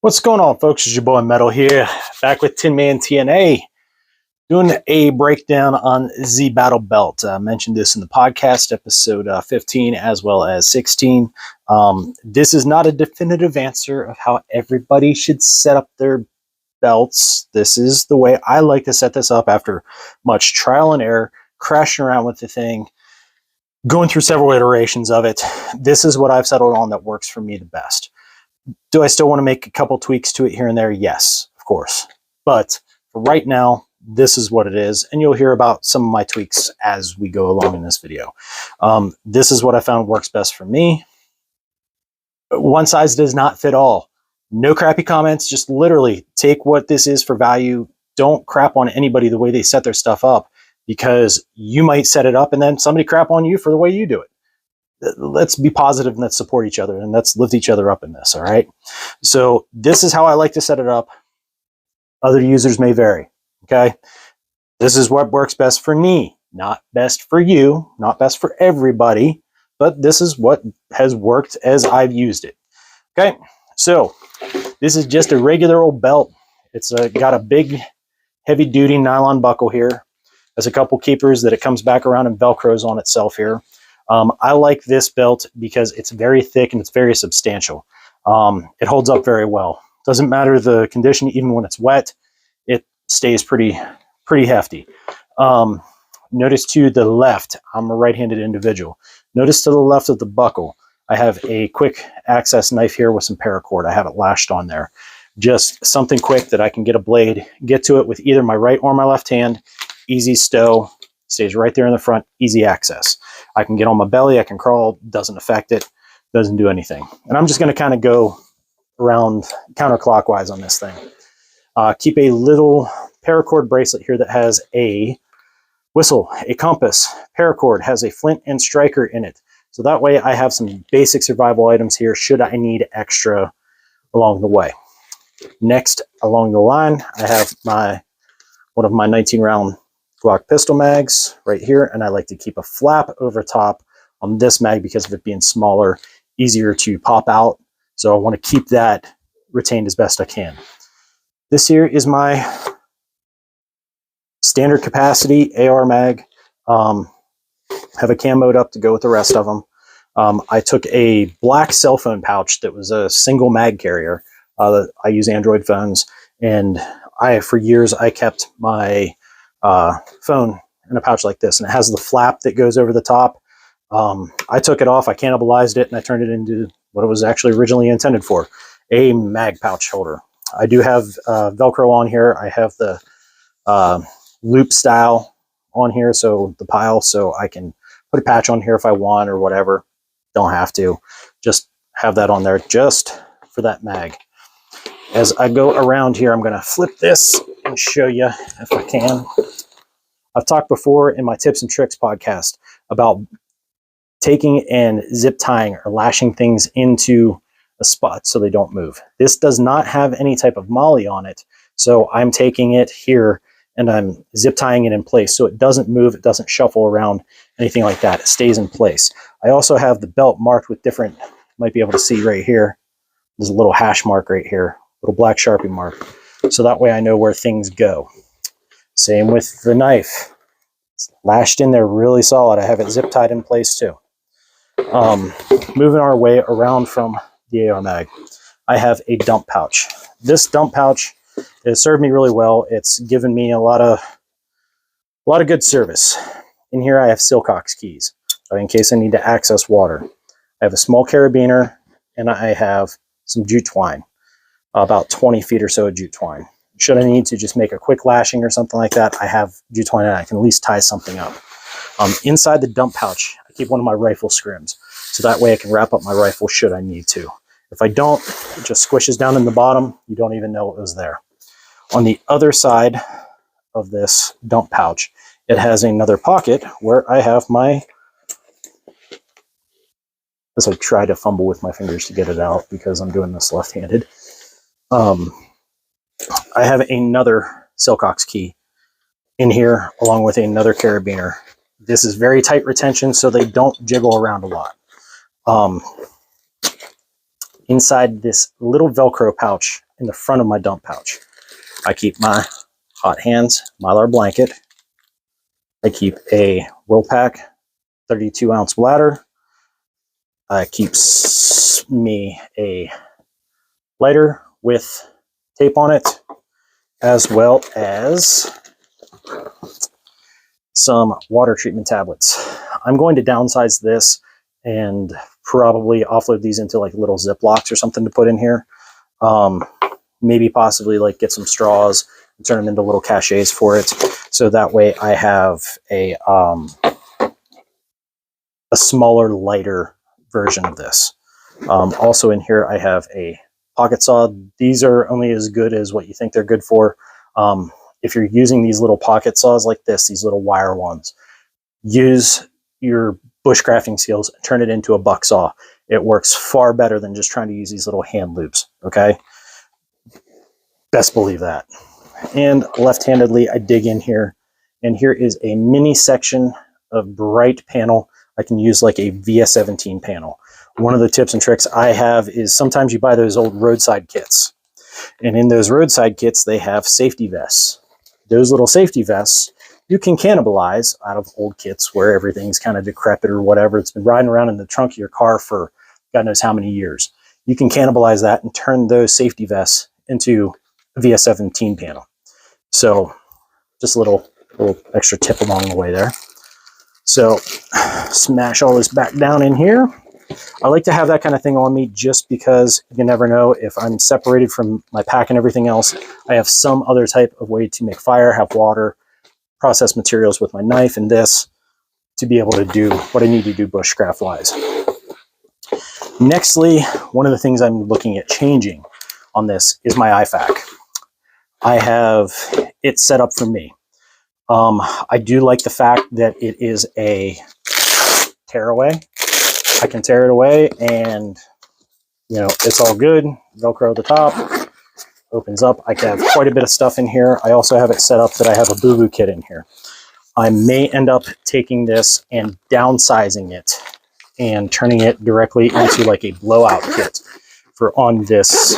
What's going on, folks? It's your boy Metal here, back with Tin Man TNA, doing a breakdown on the Battle Belt. I mentioned this in the podcast, episode 15 as well as 16. This is not a definitive answer of how everybody should set up their belts. This is the way I like to set this up after much trial and error, crashing around with the thing, going through several iterations of it. This is what I've settled on that works for me the best. Do I still want to make a couple tweaks to it here and there? Yes, of course. But for right now, this is what it is. And you'll hear about some of my tweaks as we go along in this video. This is what I found works best for me. One size does not fit all. No crappy comments. Just literally take what this is for value. Don't crap on anybody the way they set their stuff up, because you might set it up and then somebody crap on you for the way you do it. Let's be positive and let's support each other and let's lift each other up in this. All right. So this is how I like to set it up. Other users may vary. Okay. This is what works best for me, not best for you, not best for everybody, but this is what has worked as I've used it. Okay. So this is just a regular old belt. It's got a big heavy duty nylon buckle here. There's a couple keepers that it comes back around and Velcros on itself here. I like this belt because it's very thick and it's very substantial. It holds up very well. Doesn't matter the condition, even when it's wet, it stays pretty hefty. Notice to the left, I'm a right-handed individual. Notice to the left of the buckle, I have a quick access knife here with some paracord. I have it lashed on there. Just something quick that I can get a blade, get to it with either my right or my left hand. Easy stow. Stays right there in the front, easy access. I can get on my belly, I can crawl, doesn't affect it, doesn't do anything. And I'm just going to kind of go around counterclockwise on this thing. Keep a little paracord bracelet here that has a whistle, a compass. Paracord has a flint and striker in it. So that way I have some basic survival items here should I need extra along the way. Next, along the line, I have one of my 19-round Glock pistol mags right here, and I like to keep a flap over top on this mag because of it being smaller, easier to pop out. So I want to keep that retained as best I can. This here is my standard capacity AR mag. Have a cam mode up to go with the rest of them. I took a black cell phone pouch that was a single mag carrier. I use Android phones, and for years I kept my phone in a pouch like this, and it has the flap that goes over the top. I took it off, I cannibalized it, and I turned it into what it was actually originally intended for, a mag pouch holder. I do have Velcro on here. I have the loop style on here, so the pile, so I can put a patch on here if I want or whatever. Don't have to. Just have that on there just for that mag. As I go around here, I'm going to flip this and show you if I can. I've talked before in my tips and tricks podcast about taking and zip tying or lashing things into a spot so they don't move. This does not have any type of molly on it, so I'm taking it here and I'm zip tying it in place so it doesn't move, it doesn't shuffle around, anything like that. It stays in place. I also have the belt marked with different, you might be able to see right here, there's a little hash mark right here, little black Sharpie mark, so that way I know where things go. Same with the knife. It's lashed in there really solid. I have it zip tied in place too. Moving our way around from the AR mag, I have a dump pouch. This dump pouch has served me really well. It's given me a lot of good service. In here I have Silcox keys, so in case I need to access water. I have a small carabiner, and I have some jute twine, about 20 feet or so of jute twine. Should I need to just make a quick lashing or something like that, I have jute twine and I can at least tie something up. Inside the dump pouch, I keep one of my rifle scrims, so that way I can wrap up my rifle should I need to. If I don't, it just squishes down in the bottom. You don't even know it was there. On the other side of this dump pouch, it has another pocket where I have my, as I try to fumble with my fingers to get it out because I'm doing this left-handed. I have another Silcox key in here along with another carabiner. This is very tight retention, so they don't jiggle around a lot. inside this little Velcro pouch in the front of my dump pouch, I keep my Hot Hands Mylar blanket. I keep a Whirlpack 32-ounce bladder. I keep me a lighter with tape on it, as well as some water treatment tablets. I'm going to downsize this and probably offload these into like little Ziplocs or something to put in here. Maybe possibly like get some straws and turn them into little cachets for it. So that way I have a smaller, lighter version of this. Also in here, I have a pocket saw. These are only as good as what you think they're good for. If you're using these little pocket saws like this, these little wire ones, use your bushcrafting skills and turn it into a buck saw. It works far better than just trying to use these little hand loops, okay? Best believe that. And left-handedly, I dig in here, and here is a mini section of bright panel. I can use like a VS17 panel. One of the tips and tricks I have is sometimes you buy those old roadside kits, and in those roadside kits, they have safety vests. Those little safety vests, you can cannibalize out of old kits where everything's kind of decrepit or whatever. It's been riding around in the trunk of your car for God knows how many years. You can cannibalize that and turn those safety vests into a VS17 panel. So just a little extra tip along the way there. So smash all this back down in here. I like to have that kind of thing on me just because you never know if I'm separated from my pack and everything else. I have some other type of way to make fire, have water, process materials with my knife and this to be able to do what I need to do bushcraft wise. Nextly, one of the things I'm looking at changing on this is my IFAC. I have it set up for me. I do like the fact that it is a tear away. I can tear it away and, you know, it's all good. Velcro at the top, opens up. I can have quite a bit of stuff in here. I also have it set up that I have a bugaboo kit in here. I may end up taking this and downsizing it and turning it directly into like a blowout kit for on this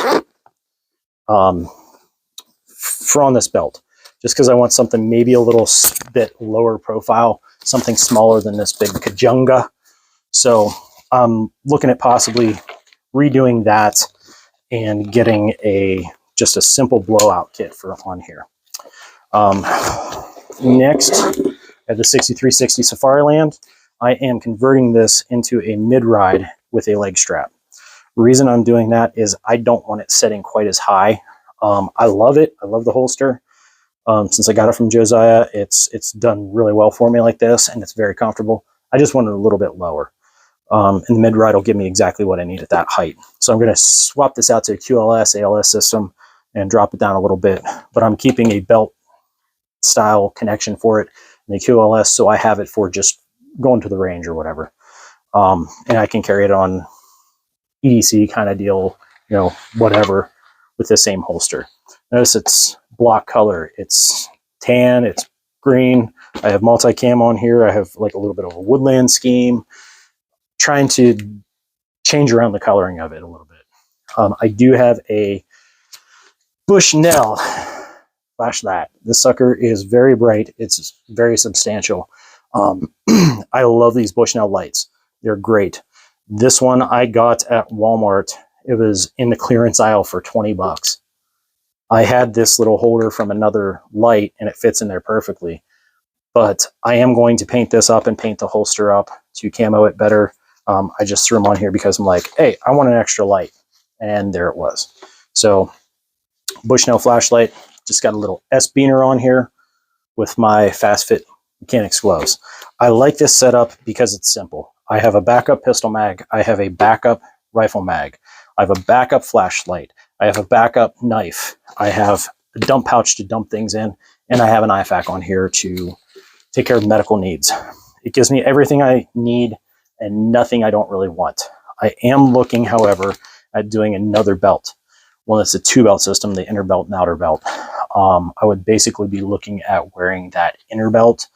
belt, just because I want something maybe a little bit lower profile, something smaller than this big Kajunga. So I'm looking at possibly redoing that and getting just a simple blowout kit for on here. Next, I have the 6360 Safariland. I am converting this into a mid-ride with a leg strap. The reason I'm doing that is I don't want it setting quite as high. I love it. I love the holster. Since I got it from Josiah, it's done really well for me like this, and it's very comfortable. I just want it a little bit lower. And the mid-ride will give me exactly what I need at that height. So I'm going to swap this out to a QLS, ALS system and drop it down a little bit. But I'm keeping a belt-style connection for it in the QLS, so I have it for just going to the range or whatever. And I can carry it on EDC kind of deal, you know, whatever, with the same holster. Notice it's block color. It's tan, it's green. I have multicam on here. I have like a little bit of a woodland scheme, trying to change around the coloring of it a little bit. I do have a Bushnell flashlight. This sucker is very bright. It's very substantial. I love these Bushnell lights. They're great. This one I got at Walmart. It was in the clearance aisle for 20 bucks. I had this little holder from another light and it fits in there perfectly. But I am going to paint this up and paint the holster up to camo it better. I just threw them on here because I'm like, hey, I want an extra light. And there it was. So Bushnell flashlight, just got a little S-beaner on here with my Fast Fit Mechanics gloves. I like this setup because it's simple. I have a backup pistol mag. I have a backup rifle mag. I have a backup flashlight. I have a backup knife. I have a dump pouch to dump things in. And I have an IFAC on here to take care of medical needs. It gives me everything I need and nothing I don't really want. I am looking, however, at doing another belt. Well, it's a 2-belt system, the inner belt and outer belt. I would basically be looking at wearing that inner belt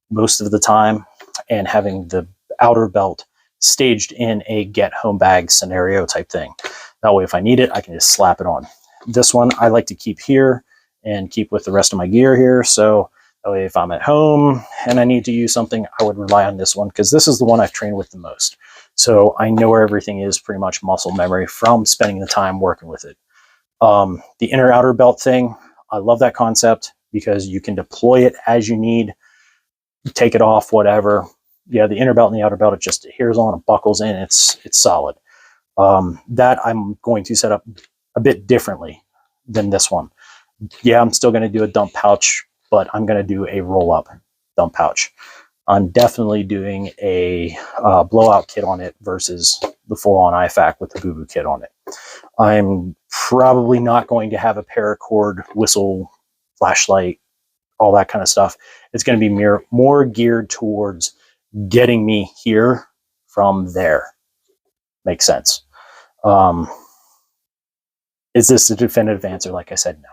most of the time and having the outer belt staged in a get home bag scenario type thing. That way, if I need it, I can just slap it on. This one I like to keep here and keep with the rest of my gear here. So that way, if I'm at home and I need to use something, I would rely on this one because this is the one I've trained with the most. So I know where everything is, pretty much muscle memory from spending the time working with it. The inner outer belt thing, I love that concept because you can deploy it as you need, take it off, whatever. Yeah, the inner belt and the outer belt, it just adheres on, it buckles in, it's solid. That I'm going to set up a bit differently than this one. Yeah, I'm still going to do a dump pouch, but I'm going to do a roll-up dump pouch. I'm definitely doing a blowout kit on it versus the full-on IFAC with the bugaboo kit on it. I'm probably not going to have a paracord, whistle, flashlight, all that kind of stuff. It's going to be more geared towards getting me here from there. Makes sense. Is this a definitive answer? Like I said, no.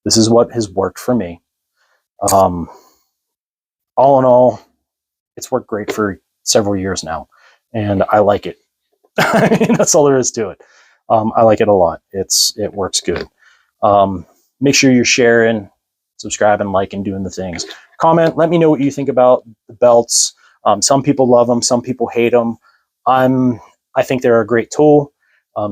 This is what has worked for me. All in all, it's worked great for several years now, and I like it. I mean, that's all there is to it. I like it a lot. It works good. Make sure you're sharing, subscribing, liking, doing the things. Comment. Let me know what you think about the belts. Some people love them. Some people hate them. I think they're a great tool.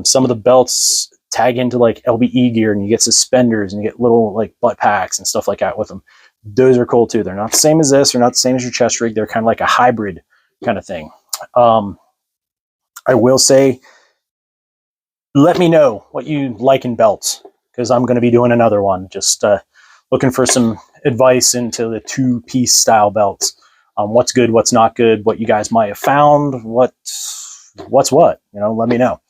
Some of the belts tag into like LBE gear, and you get suspenders, and you get little like butt packs and stuff like that with them. Those are cool too. They're not the same as this. They're not the same as your chest rig. They're kind of like a hybrid kind of thing. I will say, let me know what you like in belts, because I'm going to be doing another one. Just looking for some advice into the two-piece style belts. What's good, what's not good, what you guys might have found, what's what. Let me know.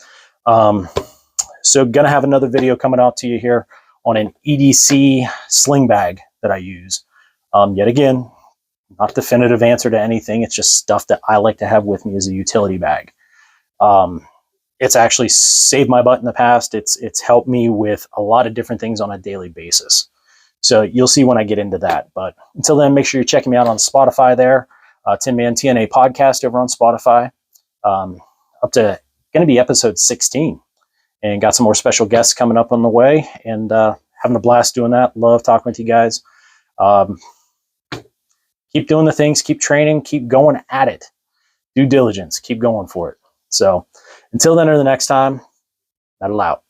So going to have another video coming out to you here on an EDC sling bag that I use. Yet again, not definitive answer to anything. It's just stuff that I like to have with me as a utility bag. It's actually saved my butt in the past. It's helped me with a lot of different things on a daily basis. So you'll see when I get into that. But until then, make sure you're checking me out on Spotify there. TinMan TNA podcast over on Spotify. Up to going to be episode 16. And got some more special guests coming up on the way. And having a blast doing that. Love talking with you guys. Keep doing the things. Keep training. Keep going at it. Due diligence. Keep going for it. So until then or the next time, metal out.